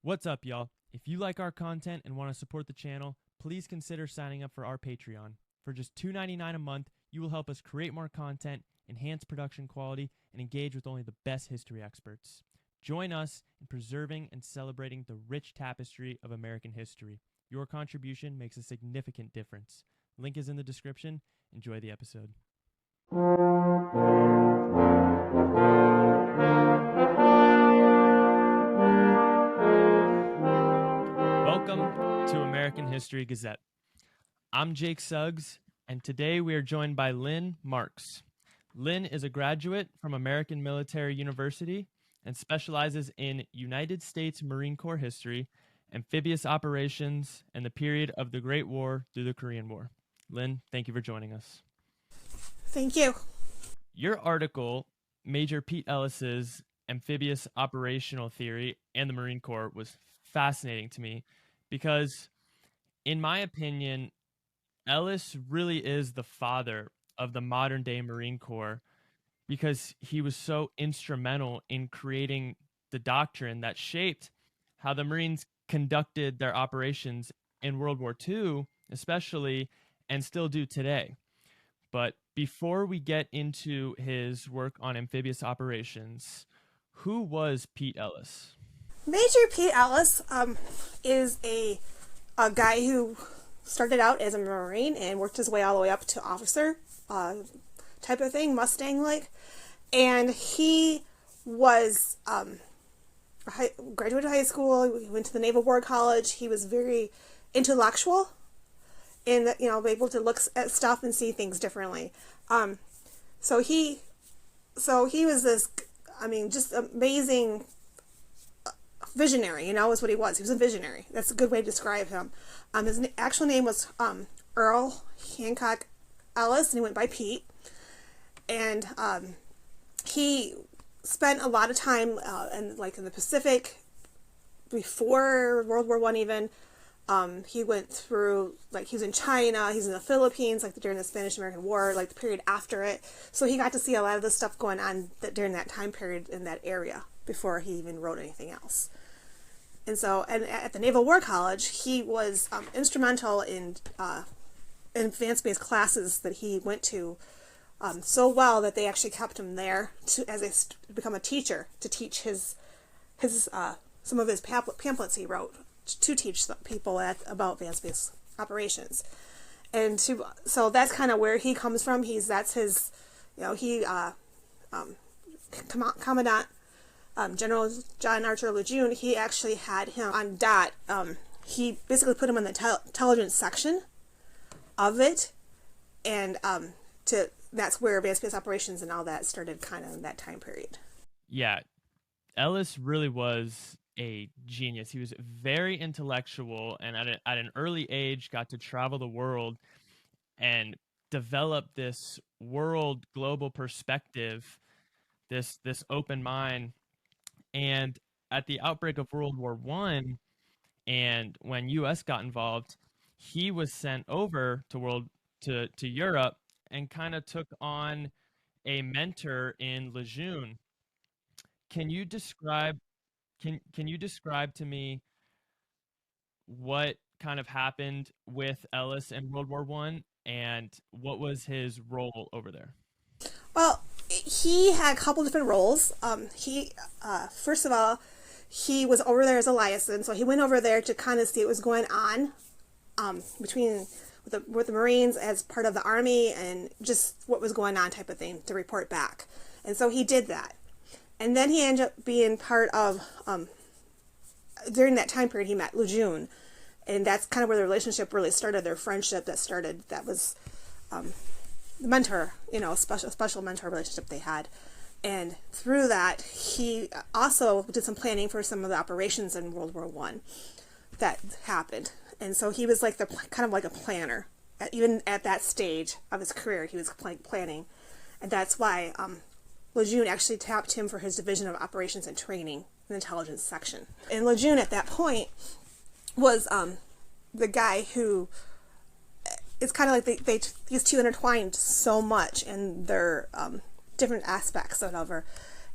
What's up, y'all? If you like our content and want to support the channel, please consider signing up for our Patreon. For just $2.99 a month, you will help us create more content, enhance production quality, and engage with only the best history experts. Join us in preserving and celebrating the rich tapestry of American history. Your contribution makes a significant difference. Link is in the description. Enjoy the episode. Welcome to American History Gazette. I'm Jake Suggs, and today we are joined by Lynne Marx. Lynne is a graduate from American Military University and specializes in United States Marine Corps history, amphibious operations, and the period of the Great War through the Korean War. Lynne, thank you for joining us. Thank you. Your article, Major Pete Ellis's Amphibious Operational Theory and the Marine Corps, was fascinating to me because, in my opinion, Ellis really is the father of the modern day Marine Corps because he was so instrumental in creating the doctrine that shaped how the Marines conducted their operations in World War II, especially, and still do today. But before we get into his work on amphibious operations, who was Pete Ellis? Major Pete Ellis is a guy who started out as a Marine and worked his way all the way up to officer type of thing, Mustang-like. And he was graduated high school. He went to the Naval War College. He was very intellectual and, able to look at stuff and see things differently. So he was this, just amazing visionary, is what he was. He was a visionary. That's a good way to describe him. His actual name was Earl Hancock Ellis, and he went by Pete. And he spent a lot of time in the Pacific before World War I even. He went through, he was in China, he's in the Philippines, during the Spanish-American War, the period after it. So he got to see a lot of the stuff going on during that time period in that area before he even wrote anything else. And so, and at the Naval War College, he was instrumental in advanced-based classes that he went to so well that they actually kept him there to become a teacher, to teach some of his pamphlets he wrote to teach people about advanced-based operations. And so that's kind of where he comes from. Commandant General John Archer Lejeune, he actually had him on DOT. He basically put him in the intelligence section of it, and that's where advanced-based operations and all that started, kind of in that time period. Yeah, Ellis really was a genius. He was very intellectual, and at an early age got to travel the world and develop this global perspective, this open mind. And at the outbreak of World War I, and when U.S. got involved, he was sent over to Europe and kind of took on a mentor in Lejeune. Can you describe to me what kind of happened with Ellis in World War I and what was his role over there? Well, he had a couple different roles. First of all, he was over there as a liaison, so he went over there to kind of see what was going on with the Marines as part of the Army and just what was going on type of thing to report back. And so he did that. And then he ended up being part of, during that time period, he met Lejeune. And that's kind of where the relationship really started, their friendship that was the mentor, a special mentor relationship they had. And through that, he also did some planning for some of the operations in World War I that happened. And so he was kind of like a planner. Even at that stage of his career, he was planning. And that's why Lejeune actually tapped him for his division of operations and training in the intelligence section. And Lejeune at that point was the guy who, it's kind of like these two intertwined so much in their different aspects or whatever.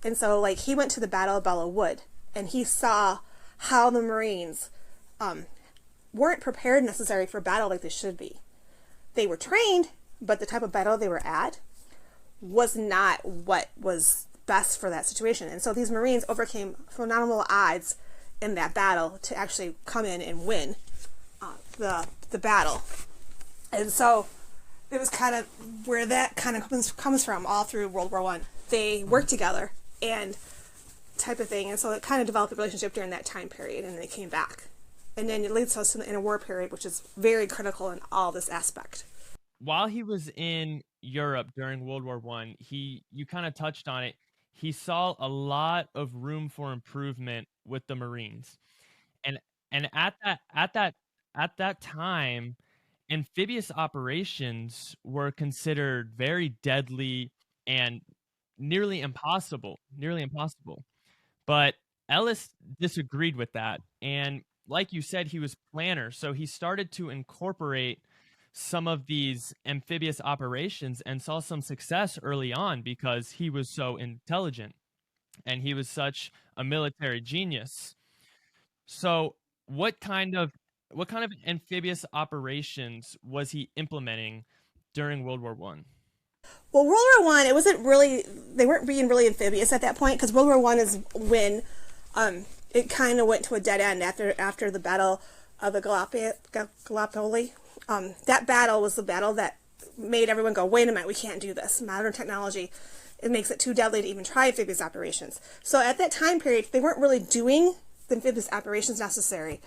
And so he went to the Battle of Belleau Wood, and he saw how the Marines weren't prepared necessarily for battle like they should be. They were trained, but the type of battle they were at was not what was best for that situation. And so these Marines overcame phenomenal odds in that battle to actually come in and win the battle. And so it was kind of where that kind of comes from all through World War One. They worked together and type of thing, and so it kind of developed a relationship during that time period, and they came back. And then it leads us to the interwar period, which is very critical in all this aspect. While he was in Europe during World War One, you kind of touched on it. He saw a lot of room for improvement with the Marines, and at that time, amphibious operations were considered very deadly and nearly impossible. But Ellis disagreed with that. And like you said, he was planner. So he started to incorporate some of these amphibious operations and saw some success early on because he was so intelligent and he was such a military genius. So what kind of amphibious operations was he implementing during World War One? Well, World War One, it wasn't really, they weren't being really amphibious at that point, because World War One is when it kind of went to a dead end after the Battle of the Gallipoli. That battle was the battle that made everyone go, wait a minute, we can't do this. Modern technology, it makes it too deadly to even try amphibious operations. So at that time period, they weren't really doing the amphibious operations necessary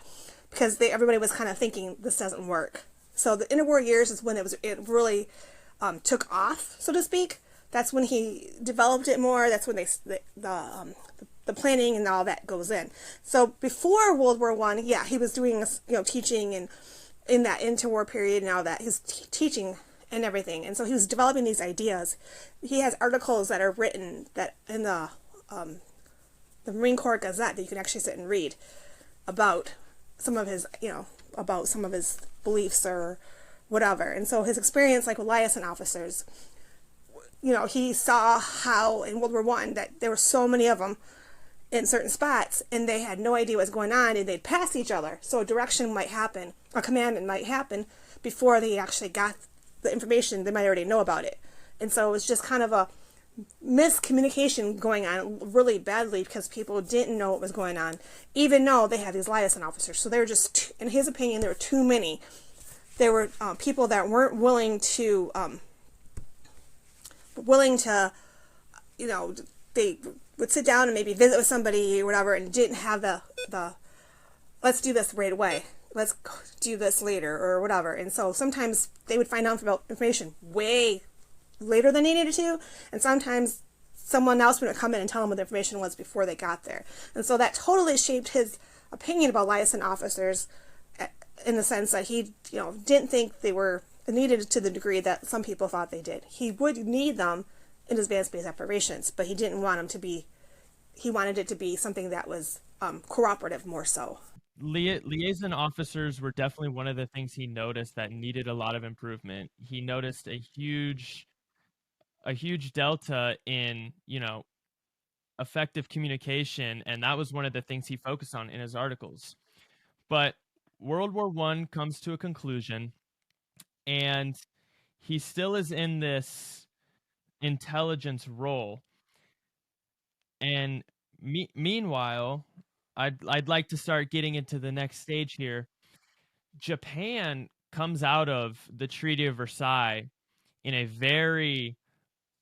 because everybody was kind of thinking this doesn't work. So the interwar years is when it really took off, so to speak. That's when he developed it more. That's when the planning and all that goes in. So before World War One, yeah, he was doing teaching and in that interwar period and all that, he's teaching and everything. And so he was developing these ideas. He has articles that are written that in the Marine Corps Gazette that you can actually sit and read about some of his beliefs or whatever. And so his experience, like with liaison officers, he saw how in World War One that there were so many of them in certain spots, and they had no idea what's going on, and they'd pass each other. So a direction might happen, a command might happen before they actually got the information. They might already know about it, and so it was just kind of a miscommunication going on really badly because people didn't know what was going on, even though they had these liaison officers. So they were just, in his opinion, there were too many. There were people that weren't willing to, they would sit down and maybe visit with somebody or whatever and didn't have the let's do this right away. Let's do this later or whatever. And so sometimes they would find out about information way later than they needed to, and sometimes someone else would come in and tell them what the information was before they got there. And so that totally shaped his opinion about liaison officers in the sense that he didn't think they were needed to the degree that some people thought they did. He would need them in his advanced base operations, but he didn't want them to be, he wanted it to be something that was cooperative more so. Liaison officers were definitely one of the things he noticed that needed a lot of improvement. He noticed a huge delta in, effective communication, and that was one of the things he focused on in his articles. But World War One comes to a conclusion, and he still is in this intelligence role. And meanwhile, I'd like to start getting into the next stage here. Japan comes out of the Treaty of Versailles in a very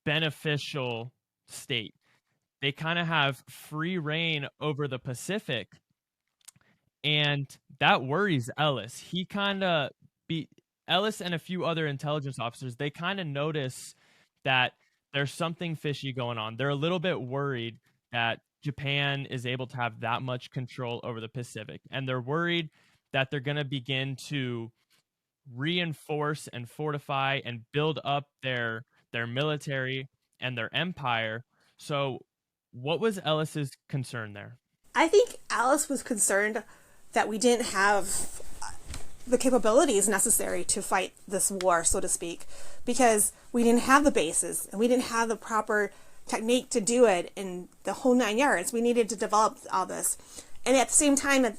beneficial state. They kind of have free reign over the Pacific, and that worries Ellis. Ellis and a few other intelligence officers, they kind of notice that there's something fishy going on. They're a little bit worried that Japan is able to have that much control over the Pacific, and they're worried that they're going to begin to reinforce and fortify and build up their military and their empire. So what was Ellis's concern there? I think Alice was concerned that we didn't have the capabilities necessary to fight this war, so to speak, because we didn't have the bases and we didn't have the proper technique to do it in the whole 9 yards. We needed to develop all this. And at the same time that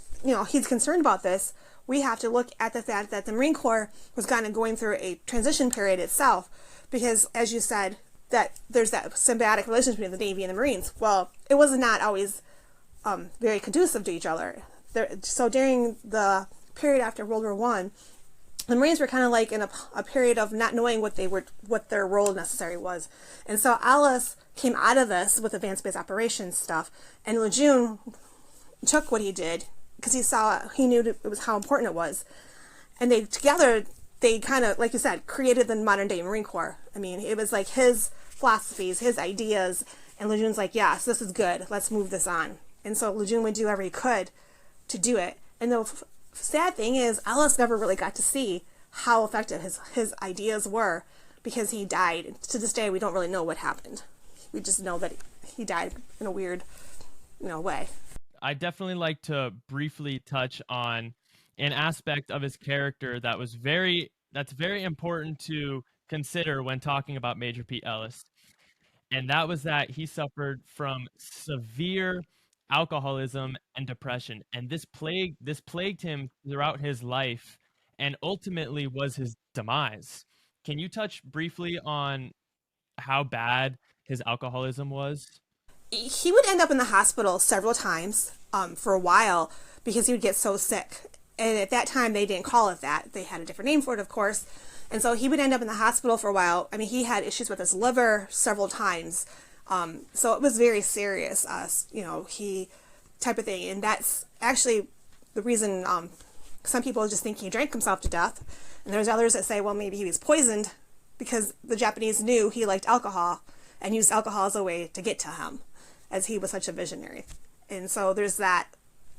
he's concerned about this, we have to look at the fact that the Marine Corps was kind of going through a transition period itself, because as you said, that there's that symbiotic relationship between the Navy and the Marines. Well, it was not always very conducive to each other. So during the period after World War One, the Marines were kind of like in a period of not knowing what their role necessary was. And so Ellis came out of this with advanced base operations stuff, and Lejeune took what he did because he knew it was how important it was, and they kind of, like you said, created the modern day Marine Corps. I mean, it was like his philosophies, his ideas, and Lejeune's like, yes, this is good, let's move this on. And so Lejeune would do whatever he could to do it. And the sad thing is, Ellis never really got to see how effective his ideas were, because he died. To this day, we don't really know what happened. We just know that he died in a weird, way. I definitely like to briefly touch on an aspect of his character that's very important to consider when talking about Major Pete Ellis. And that was that he suffered from severe alcoholism and depression, and this plagued him throughout his life and ultimately was his demise. Can you touch briefly on how bad his alcoholism was? He would end up in the hospital several times for a while, because he would get so sick. And at that time, they didn't call it that. They had a different name for it, of course. And so he would end up in the hospital for a while. I mean, he had issues with his liver several times. So it was very serious, he type of thing. And that's actually the reason some people just think he drank himself to death. And there's others that say, well, maybe he was poisoned because the Japanese knew he liked alcohol and used alcohol as a way to get to him, as he was such a visionary. And so there's that.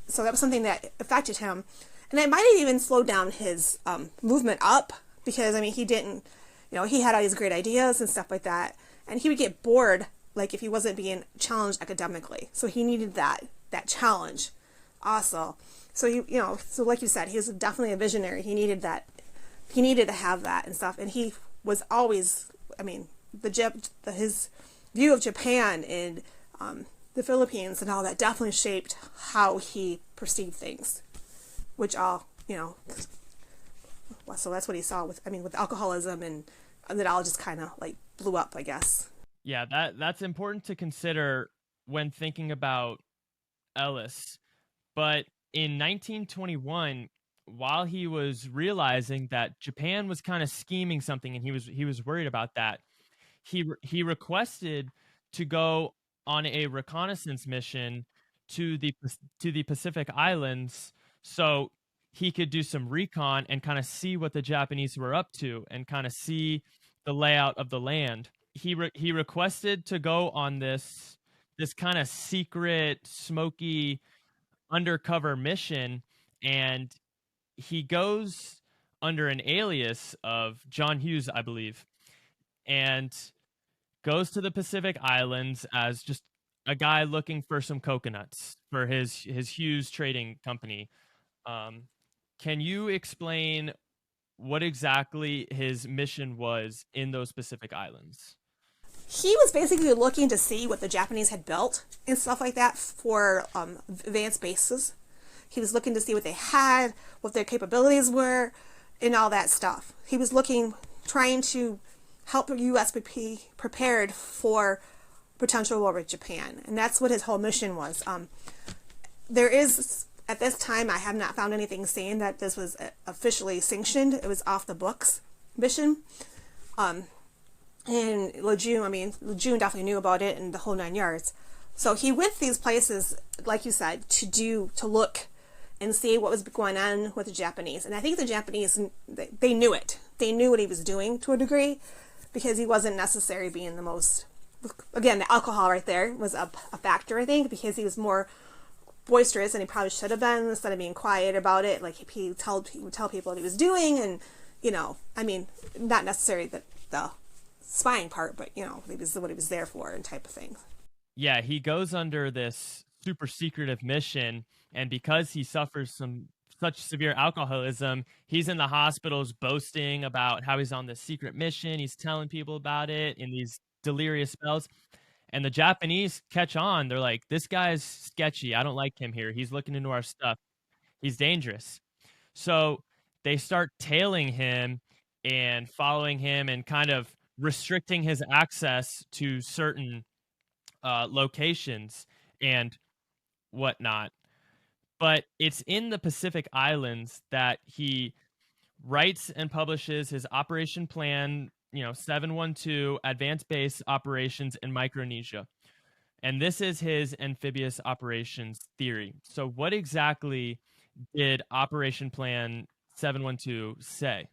So that was something that affected him. And it might have even slowed down his movement up, because, I mean, he didn't, he had all these great ideas and stuff like that. And he would get bored, like, if he wasn't being challenged academically. So he needed that challenge also. So, so like you said, he was definitely a visionary. He needed that. He needed to have that and stuff. And he was always, I mean, his view of Japan and the Philippines and all that definitely shaped how he perceived things, which all, so that's what he saw with alcoholism, and it all just kind of like blew up, I guess. Yeah, that's important to consider when thinking about Ellis. But in 1921, while he was realizing that Japan was kind of scheming something and he was worried about that, he requested to go on a reconnaissance mission to the Pacific Islands, so he could do some recon and kind of see what the Japanese were up to and kind of see the layout of the land. He requested to go on this kind of secret, smoky, undercover mission, and he goes under an alias of John Hughes, I believe, and goes to the Pacific Islands as just a guy looking for some coconuts for his Hughes trading company. Can you explain what exactly his mission was in those Pacific Islands? He was basically looking to see what the Japanese had built and stuff like that for advanced bases. He was looking to see what they had, what their capabilities were, and all that stuff. He was trying to help the U.S. be prepared for potential war with Japan. And that's what his whole mission was. There is, at this time, I have not found anything saying that this was officially sanctioned. It was off the books mission. And Lejeune definitely knew about it and the whole 9 yards. So he went these places, like you said, to look and see what was going on with the Japanese. And I think the Japanese, they knew it. They knew what he was doing to a degree, because he wasn't necessarily being the most, again, the alcohol right there was a factor, I think, because he was more boisterous than he probably should have been, instead of being quiet about it. Like, he would tell people what he was doing, and, not necessarily the spying part, but, it was what he was there for and type of thing. Yeah, he goes under this super secretive mission, and because he suffers such severe alcoholism, he's in the hospitals boasting about how he's on this secret mission. He's telling people about it in these delirious spells. And the Japanese catch on. They're like, this guy's sketchy. I don't like him here. He's looking into our stuff. He's dangerous. So they start tailing him and following him and kind of restricting his access to certain locations and whatnot. But it's in the Pacific Islands that he writes and publishes his operation plan, 712 advanced base operations in Micronesia. And this is his amphibious operations theory. So what exactly did Operation Plan 712 say?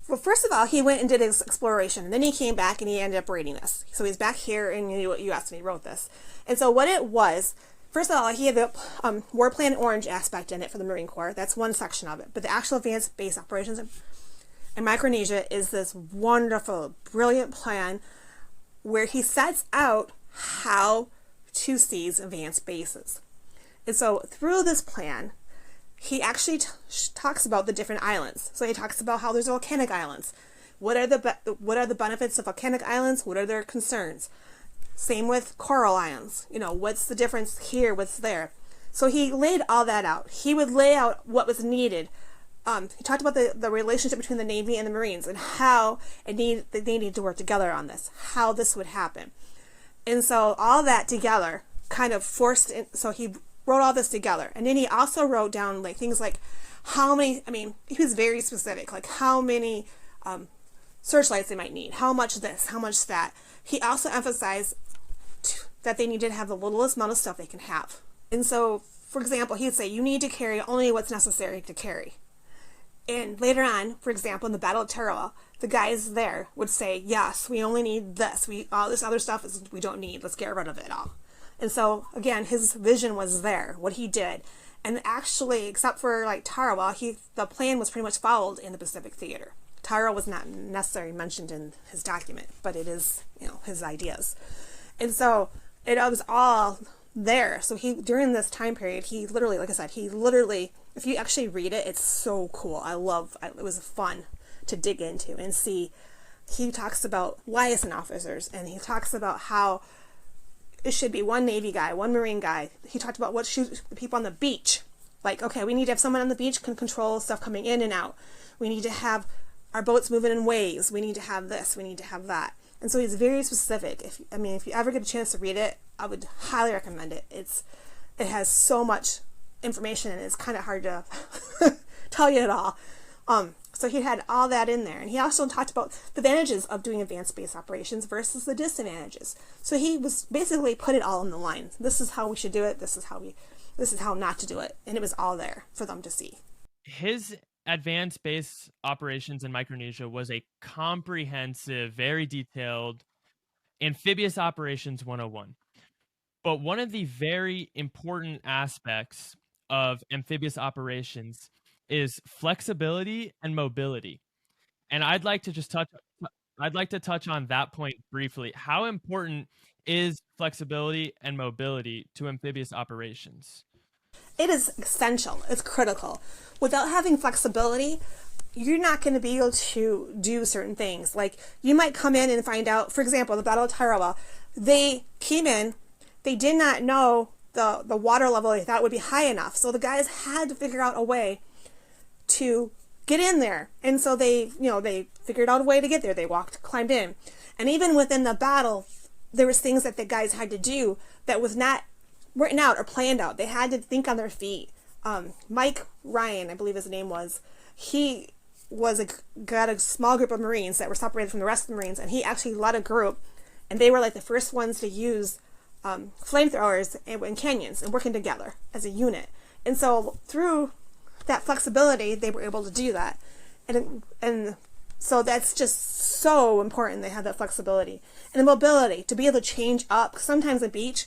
Well, first of all, he went and did his exploration, and then he came back and he ended up writing this. So he's back here in the U.S. and he wrote this. And so what it was, first of all, he had the War Plan Orange aspect in it for the Marine Corps. That's one section of it. But the actual advanced base operations in Micronesia is this wonderful, brilliant plan where he sets out how to seize advanced bases. And so through this plan, he actually talks about the different islands. So he talks about how there's volcanic islands. What are the benefits of volcanic islands? What are their concerns? Same with coral islands. What's the difference here? What's there? So he laid all that out. He would lay out what was needed. He talked about the relationship between the Navy and the Marines and how they need to work together on this, how this would happen. And so all that together kind of forced in, so he wrote all this together. And then he also wrote down things like how many, he was very specific, like how many searchlights they might need, how much this, how much that. He also emphasized that they needed to have the littlest amount of stuff they can have. And so, for example, he'd say, you need to carry only what's necessary to carry. And later on, for example, in the Battle of Tarawa, the guys there would say, yes, we only need this. All this other stuff we don't need. Let's get rid of it all. And so, again, his vision was there, what he did. And actually, except for Tarawa, the plan was pretty much followed in the Pacific Theater. Tarawa was not necessarily mentioned in his document, but it is, his ideas. And so it was all there. So during this time period, he literally, like I said, if you actually read it, it's so cool. It was fun to dig into and see. He talks about liaison officers, and he talks about how it should be one Navy guy, one Marine guy. He talked about what shoot the people on the beach. Okay, we need to have someone on the beach can control stuff coming in and out. We need to have our boats moving in waves. We need to have this. We need to have that. And so he's very specific. If you ever get a chance to read it, I would highly recommend it. It has so much information, and it's kind of hard to tell you it all. So he had all that in there. And he also talked about the advantages of doing advanced space operations versus the disadvantages. So he was basically put it all in the line. This is how we should do it. This is how not to do it. And it was all there for them to see. His advanced base operations in Micronesia was a comprehensive, very detailed amphibious operations 101. But one of the very important aspects of amphibious operations is flexibility and mobility. And I'd like to touch on that point briefly. How important is flexibility and mobility to amphibious operations? It is essential. It's critical. Without having flexibility, you're not going to be able to do certain things. You might come in and find out, for example, the Battle of Tarawa, they came in, they did not know the water level they thought would be high enough. So the guys had to figure out a way to get in there. And so they figured out a way to get there. They climbed in. And even within the battle, there was things that the guys had to do that was not written out or planned out. They had to think on their feet. Mike Ryan, I believe his name was, he got a small group of Marines that were separated from the rest of the Marines, and he actually led a group, and they were the first ones to use flamethrowers in canyons and working together as a unit. And so through that flexibility, they were able to do that. And so that's just so important. They have that flexibility and the mobility to be able to change up. Sometimes a beach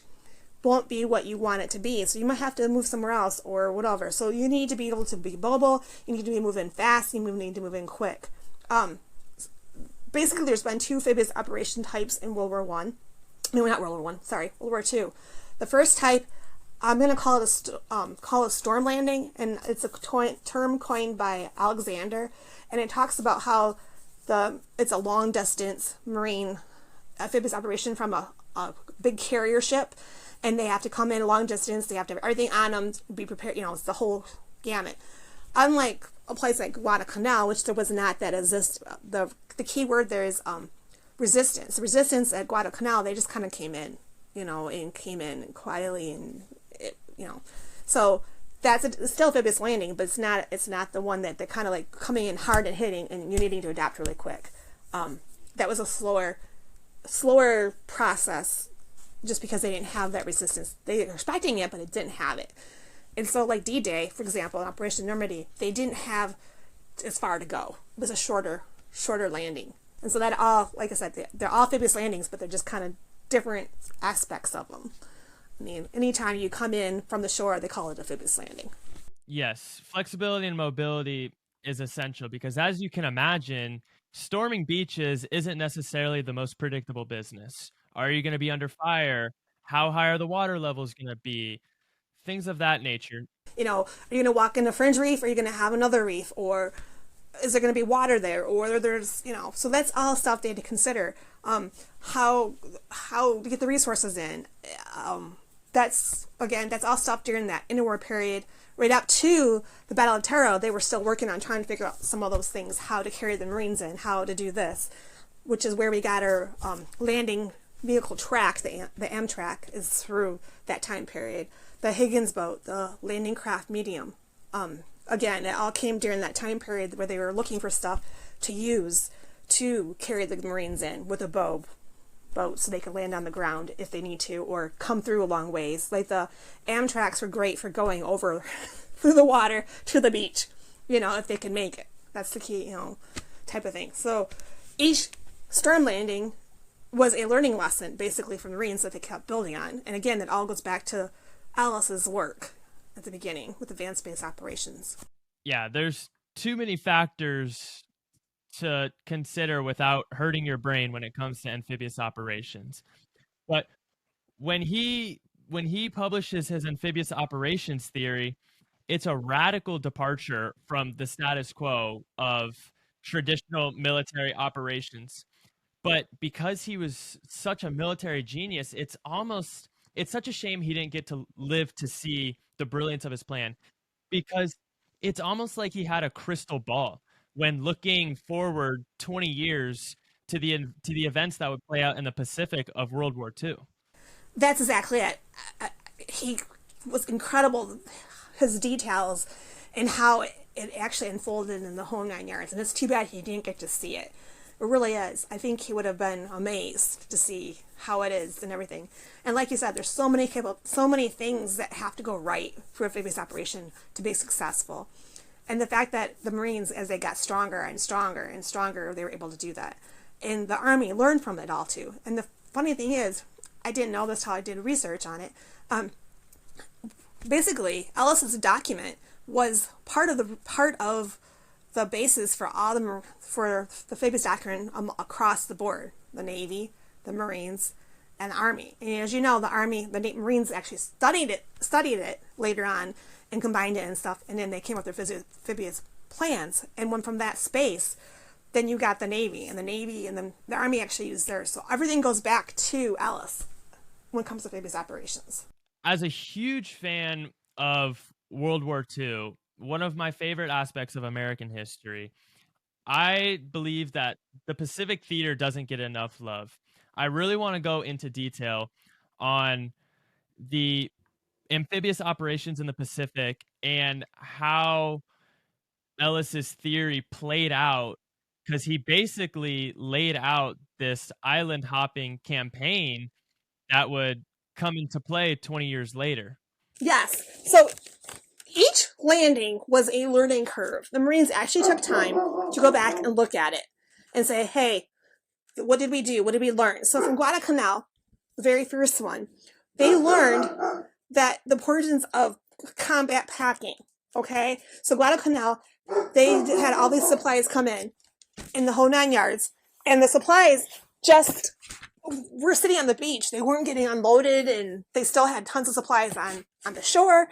won't be what you want it to be, so you might have to move somewhere else or whatever. So you need to be able to be mobile. You need to be moving fast. You need to move in quick. Basically, there's been two amphibious operation types in World War One. No, not World War One. Sorry, World War Two. The first type, I'm going to call it storm landing, and it's a term coined by Alexander, and it talks about how it's a long distance marine amphibious operation from a a big carrier ship, and they have to come in a long distance. They have to have everything on them, be prepared. It's the whole gamut. Unlike a place like Guadalcanal, which there was not that exist. The key word there is resistance. The resistance at Guadalcanal, they just kind of came in, and came in quietly, and so it's still amphibious landing, but it's not the one that they're kind of like coming in hard and hitting, and you're needing to adapt really quick. That was a slower process, just because they didn't have that resistance. They were expecting it, but it didn't have it. And so, like D-Day, for example, Operation Normandy, they didn't have as far to go. It was a shorter landing. And so that all, like I said, they're all amphibious landings, but they're just kind of different aspects of them. I mean, anytime you come in from the shore, they call it amphibious landing. Yes, flexibility and mobility is essential because, as you can imagine, storming beaches isn't necessarily the most predictable business. Are you going to be under fire? How high are the water levels going to be? Things of that nature. Are you going to walk in a fringe reef? Or are you going to have another reef? Or is there going to be water there? Or there's, so that's all stuff they had to consider. How to get the resources in. That's all stuff during that interwar period. Right up to the Battle of Taro, they were still working on trying to figure out some of those things, how to carry the Marines in, how to do this, which is where we got our landing vehicle track, the Amtrak, is through that time period. The Higgins boat, the landing craft medium. Again, it all came during that time period where they were looking for stuff to use to carry the Marines in with a boat so they could land on the ground if they need to, or come through a long ways. Like the Amtraks were great for going over through the water to the beach, if they can make it. That's the key, type of thing. So each storm landing was a learning lesson, basically, from the Marines that they kept building on. And again, it all goes back to Ellis's work at the beginning with advanced base operations. Yeah, there's too many factors to consider without hurting your brain when it comes to amphibious operations. But when he publishes his amphibious operations theory, it's a radical departure from the status quo of traditional military operations. But because he was such a military genius, it's such a shame he didn't get to live to see the brilliance of his plan, because it's almost like he had a crystal ball when looking forward 20 years to the events that would play out in the Pacific of World War II. That's exactly it. He was incredible, his details and how it actually unfolded in the whole 9 yards. And it's too bad he didn't get to see it. It really is. I think he would have been amazed to see how it is and everything. And like you said, there's so many things that have to go right for a amphibious operation to be successful. And the fact that the Marines, as they got stronger and stronger and stronger, they were able to do that. And the Army learned from it all too. And the funny thing is, I didn't know this till I did research on it. Basically, Ellis's document was part of the basis for the amphibious doctrine across the board: the Navy, the Marines, and the Army. And as you know, the Marines actually studied it later on and combined it and stuff, and then they came up with their amphibious plans. And when from that space, then you got the Navy, and then the Army actually used theirs. So everything goes back to Ellis when it comes to amphibious operations. As a huge fan of World War II, one of my favorite aspects of American history, I believe that the Pacific Theater doesn't get enough love. I really want to go into detail on the amphibious operations in the Pacific and how Ellis's theory played out, because he basically laid out this island hopping campaign that would come into play 20 years later. Yes. So each landing was a learning curve. The Marines actually took time to go back and look at it and say, hey, what did we do? What did we learn? So from Guadalcanal, the very first one, they learned that the importance of combat packing. Okay? So Guadalcanal, they had all these supplies come in the whole 9 yards. And the supplies just were sitting on the beach. They weren't getting unloaded, and they still had tons of supplies on the shore.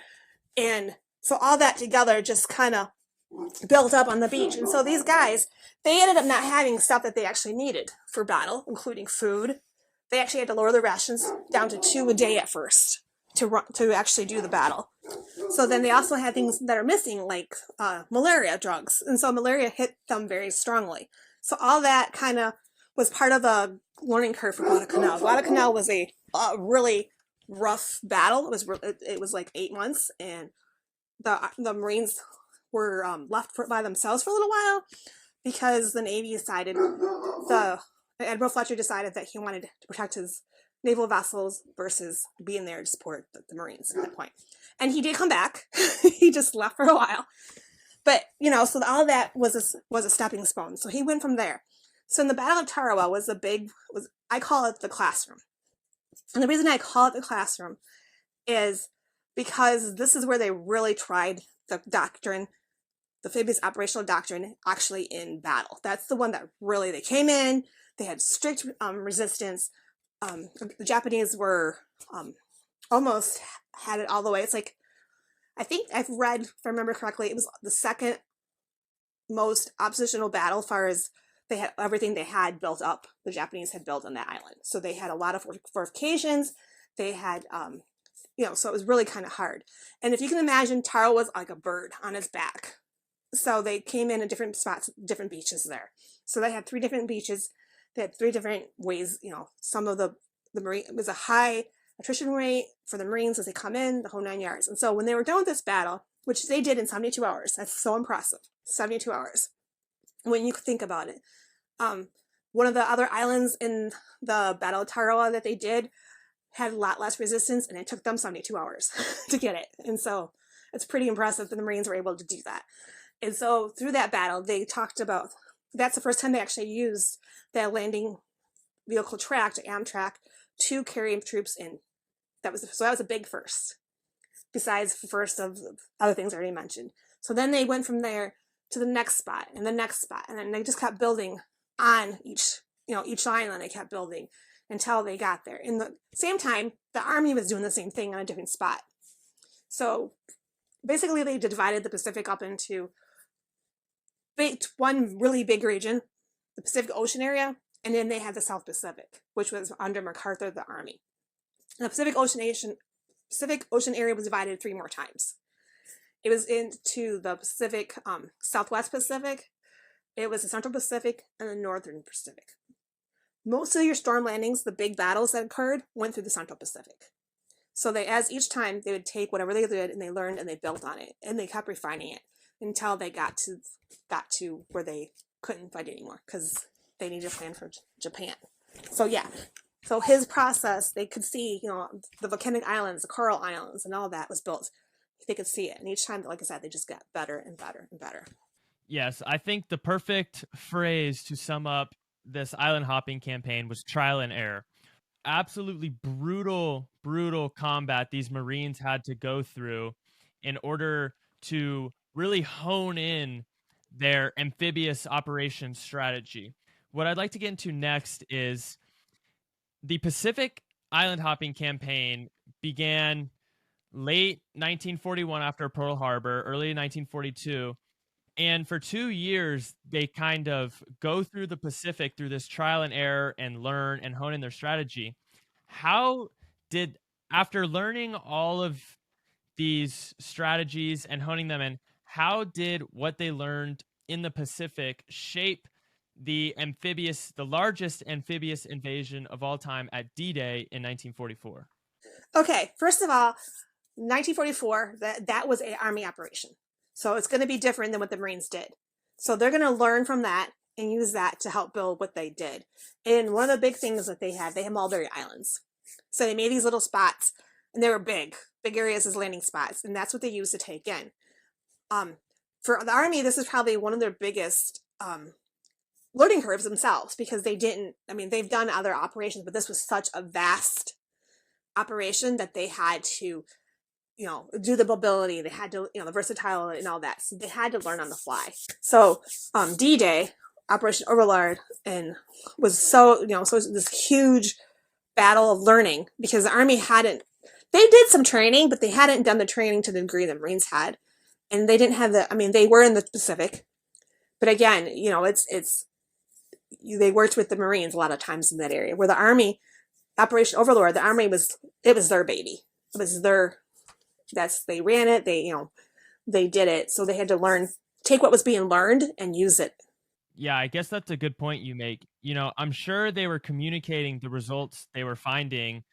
And so all that together just kind of built up on the beach. And so these guys, they ended up not having stuff that they actually needed for battle, including food, they actually had to lower the rations down to 2 a day at first to actually do the battle. So then they also had things that are missing, like malaria drugs. And so malaria hit them very strongly. So all that kind of was part of the learning curve for Guadalcanal. Guadalcanal was a really rough battle. It was like 8 months, and the Marines were left by themselves for a little while because the Navy decided, Admiral Fletcher decided that he wanted to protect his naval vessels versus being there to support the Marines at that point. And he did come back. He just left for a while. But, so all that was a stepping stone. So he went from there. So in the Battle of Tarawa I call it the classroom. And the reason I call it the classroom is because this is where they really tried the doctrine, the Amphibious operational doctrine, actually in battle. That's the one that really, they came in, they had strict resistance. The Japanese were almost had it all the way. It's like, I think I've read, if I remember correctly, it was the second most oppositional battle as far as they had everything they had built up, the Japanese had built on that island. So they had a lot of fortifications. They had, so it was really kind of hard. And if you can imagine, Taro was like a bird on its back. So they came in at different spots, different beaches there. So they had 3 different beaches. They had 3 different ways, some of the Marine, it was a high attrition rate for the Marines as they come in, the whole 9 yards. And so when they were done with this battle, which they did in 72 hours, that's so impressive, 72 hours, when you think about it. One of the other islands in the Battle of Tarawa that they did had a lot less resistance, and it took them 72 hours to get it. And so it's pretty impressive that the Marines were able to do that. And so through that battle, they talked about, that's the first time they actually used that landing vehicle track, Amtrak, to carry troops in. That was a big first, besides the first of other things I already mentioned. So then they went from there to the next spot and the next spot, and then they just kept building on each island. They kept building until they got there. In the same time, the Army was doing the same thing on a different spot. So basically, they divided the Pacific up into one really big region, the Pacific Ocean area, and then they had the South Pacific, which was under MacArthur, the Army. And the Pacific Ocean area was divided 3 more times. It was into the Pacific, Southwest Pacific, it was the Central Pacific, and the Northern Pacific. Most of your storm landings, the big battles that occurred, went through the Central Pacific. So as each time they would take whatever they did and they learned and they built on it, and they kept refining it until they got to where they couldn't fight anymore because they needed a plan for Japan. So yeah. So his process, they could see, the volcanic islands, the coral islands, and all that was built. They could see it. And each time, like I said, they just got better and better and better. Yes, I think the perfect phrase to sum up this island hopping campaign was trial and error. Absolutely brutal combat these Marines had to go through in order to really hone in their amphibious operations strategy. What I'd like to get into next is the Pacific island hopping campaign began late 1941 after Pearl Harbor, early 1942. And for 2 years, they kind of go through the Pacific through this trial and error and learn and hone in their strategy. After learning all of these strategies and honing them in, how did what they learned in the Pacific shape the largest amphibious invasion of all time at D-Day in 1944? Okay, first of all, 1944, that was an Army operation. So it's going to be different than what the Marines did. So they're going to learn from that and use that to help build what they did. And one of the big things that they had mulberry islands. So they made these little spots, and they were big areas as landing spots, and that's what they used to take in. For the Army, this is probably one of their biggest learning curves themselves, because they've done other operations, but this was such a vast operation that they had to do the mobility, they had to, the versatility and all that. So they had to learn on the fly. So, D-Day, Operation Overlord, and was so it was this huge battle of learning, because the Army they did some training, but they hadn't done the training to the degree the Marines had. And they didn't have they were in the Pacific, but again, they worked with the Marines a lot of times in that area, where the Army, Operation Overlord, the Army it was their baby. It was their they ran it. They did it. So they had to take what was being learned and use it. Yeah, I guess that's a good point you make. I'm sure they were communicating the results they were finding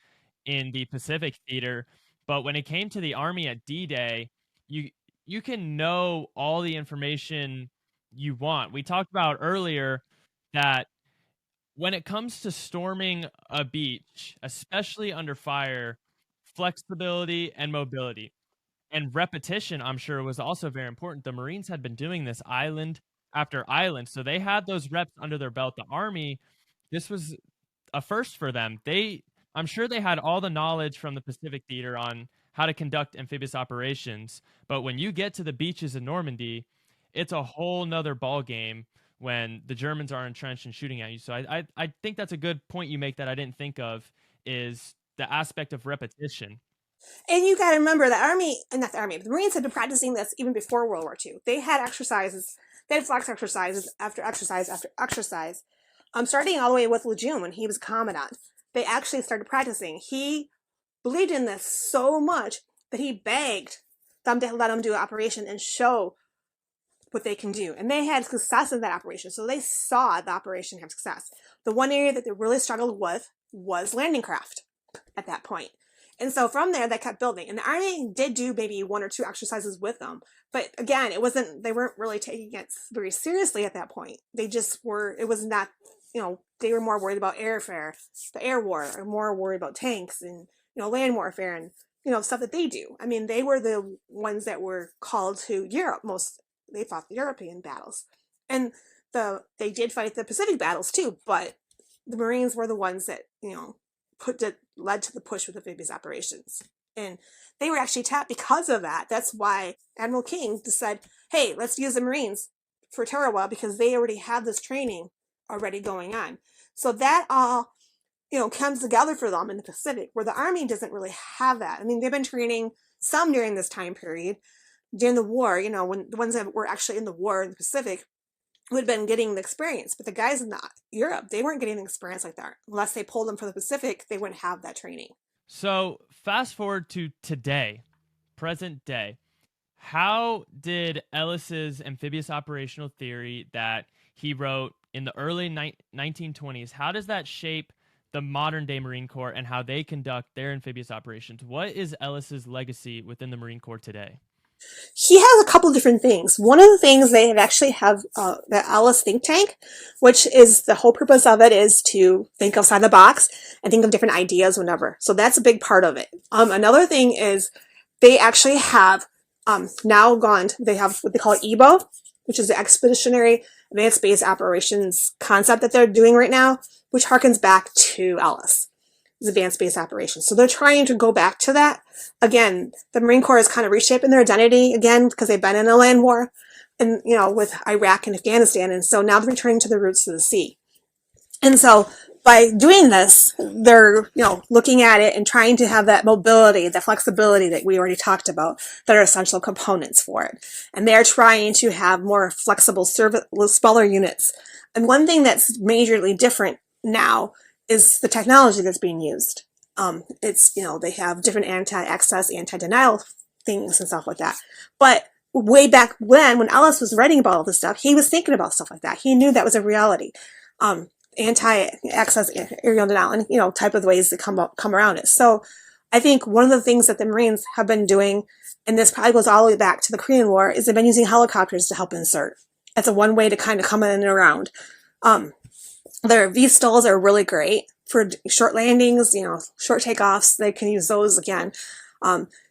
in the Pacific theater, but when it came to the Army at D-Day, you you can know all the information you want. We talked about earlier that when it comes to storming a beach, especially under fire, flexibility and mobility and repetition, I'm sure, was also very important. The Marines had been doing this island after island, so they had those reps under their belt. The Army, this was a first for them. I'm sure they had all the knowledge from the Pacific Theater on how to conduct amphibious operations, but when you get to the beaches in Normandy, it's a whole nother ball game when the Germans are entrenched and shooting at you. So I think that's a good point you make that I didn't think of, is the aspect of repetition. And you got to remember the Army, not the Army, but the Marines had been practicing this even before World War II. They had exercises, they had flex exercises after exercise after exercise. Starting all the way with Lejeune when he was a commandant. They actually started practicing. He believed in this so much that he begged them to let him do an operation and show what they can do. And they had success in that operation. So they saw the operation have success. The one area that they really struggled with was landing craft at that point. And so from there, they kept building. And the Army did do maybe one or two exercises with them. But again, they weren't really taking it very seriously at that point. They just were, it was not, they were more worried about airfare, the air war, or more worried about tanks and, land warfare and, stuff that they do. I mean, they were the ones that were called to Europe they fought the European battles. And they did fight the Pacific battles too, but the Marines were the ones that, led to the push with amphibious operations. And they were actually tapped because of that. That's why Admiral King said, hey, let's use the Marines for Tarawa because they already have this training already going on. So that all, comes together for them in the Pacific, where the Army doesn't really have that. I mean, they've been training some during this time period, during the war, when the ones that were actually in the war in the Pacific would have been getting the experience. But the guys in Europe, they weren't getting the experience like that. Unless they pulled them from the Pacific, they wouldn't have that training. So fast forward to today, present day. How did Ellis's amphibious operational theory that he wrote in the early 1920s, how does that shape the modern day Marine Corps and how they conduct their amphibious operations? What is Ellis's legacy within the Marine Corps today? He has a couple different things. One of the things they actually have the Ellis think tank, which is the whole purpose of it is to think outside the box and think of different ideas whenever. So that's a big part of it. Another thing is they actually have they have what they call EBO, which is the Expeditionary Advanced Base Operations concept that they're doing right now, which harkens back to Ellis. Advanced base operations. So they're trying to go back to that. Again, the Marine Corps is kind of reshaping their identity again because they've been in a land war and, with Iraq and Afghanistan. And so now they're returning to the roots of the sea. And so by doing this, they're, looking at it and trying to have that mobility, the flexibility that we already talked about that are essential components for it. And they're trying to have more flexible smaller units. And one thing that's majorly different now is the technology that's being used. It's, they have different anti-access, anti-denial things and stuff like that. But way back when Ellis was writing about all this stuff, he was thinking about stuff like that. He knew that was a reality. Anti-access, aerial denial, and, type of ways that come around it. So I think one of the things that the Marines have been doing, and this probably goes all the way back to the Korean War, is they've been using helicopters to help insert. That's a one way to kind of come in and around. Their V-stalls are really great for short landings, short takeoffs. They can use those again.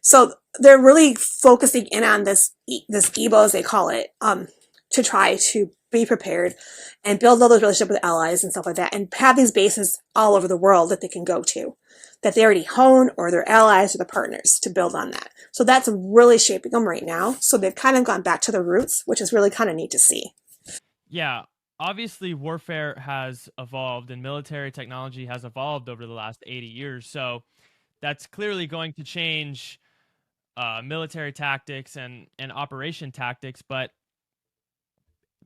So they're really focusing in on this EBO, as they call it, to try to be prepared and build all those relationships with allies and stuff like that, and have these bases all over the world that they can go to, that they already hone, or their allies or the partners to build on that. So that's really shaping them right now. So they've kind of gone back to the roots, which is really kind of neat to see. Yeah, obviously warfare has evolved and military technology has evolved over the last 80 years. So that's clearly going to change military tactics and operation tactics. But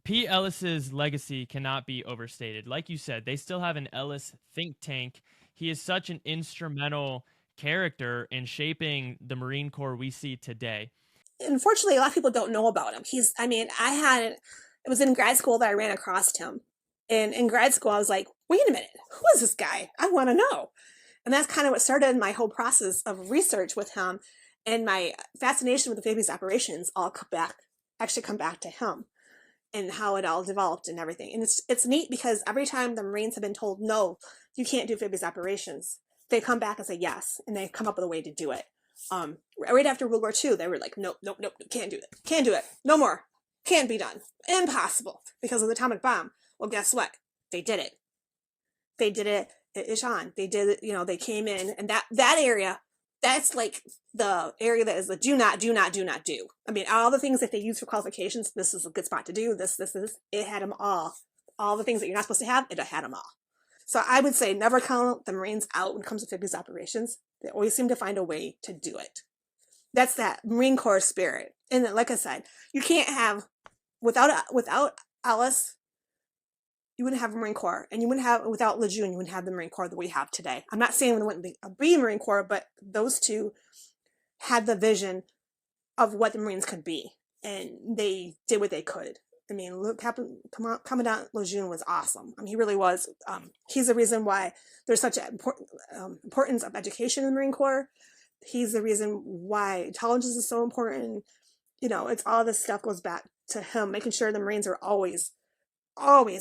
Pete Ellis's legacy cannot be overstated. Like you said, they still have an Ellis think tank. He is such an instrumental character in shaping the Marine Corps we see today. Unfortunately, a lot of people don't know about him. I mean, it was in grad school that I ran across him. And in grad school, I was like, wait a minute, who is this guy? I want to know. And that's kind of what started my whole process of research with him. And my fascination with amphibious operations actually come back to him and how it all developed and everything. And it's neat because every time the Marines have been told, no, you can't do amphibious operations, they come back and say yes, and they come up with a way to do it. Right after World War II, they were like, nope, nope, nope, can't do it. Can't do it. No more. Can't be done. Impossible. Because of the atomic bomb. Well, guess what? They did it. They did it at Ishan. They did it, they came in, and that area, that's like the area that is the do not, do not, do not do. I mean, all the things that they use for qualifications, this is a good spot to do, this, it had them all. All the things that you're not supposed to have, it had them all. So I would say never count the Marines out when it comes to amphibious operations. They always seem to find a way to do it. That's that Marine Corps spirit. And then, like I said, you can't have, without Ellis, you wouldn't have a Marine Corps. And you wouldn't have, without Lejeune, you wouldn't have the Marine Corps that we have today. I'm not saying we wouldn't be a Marine Corps, but those two had the vision of what the Marines could be. And they did what they could. I mean, look, Commandant Lejeune was awesome. I mean, he really was. He's the reason why there's such an importance of education in the Marine Corps. He's the reason why intelligence is so important. It's all this stuff goes back to him, making sure the Marines are always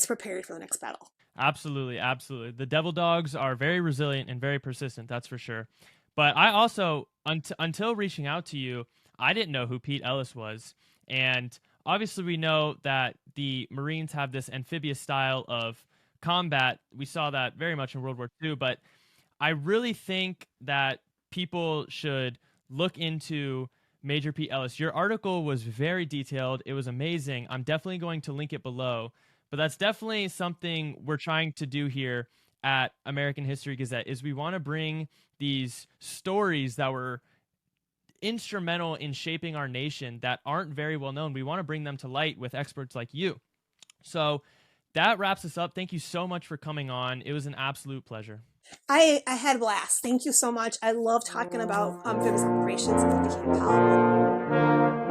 prepared for the next battle. Absolutely, absolutely. The Devil Dogs are very resilient and very persistent, that's for sure. But I also, until reaching out to you, I didn't know who Pete Ellis was. And obviously we know that the Marines have this amphibious style of combat. We saw that very much in World War II, but I really think that people should look into Major Pete Ellis. Your article was very detailed. It was amazing. I'm definitely going to link it below. But that's definitely something we're trying to do here at American History Gazette, is we want to bring these stories that were instrumental in shaping our nation that aren't very well known. We want to bring them to light with experts like you. So that wraps us up. Thank you so much for coming on. It was an absolute pleasure. I had a blast. Thank you so much. I love talking about amphibious operations and the camp.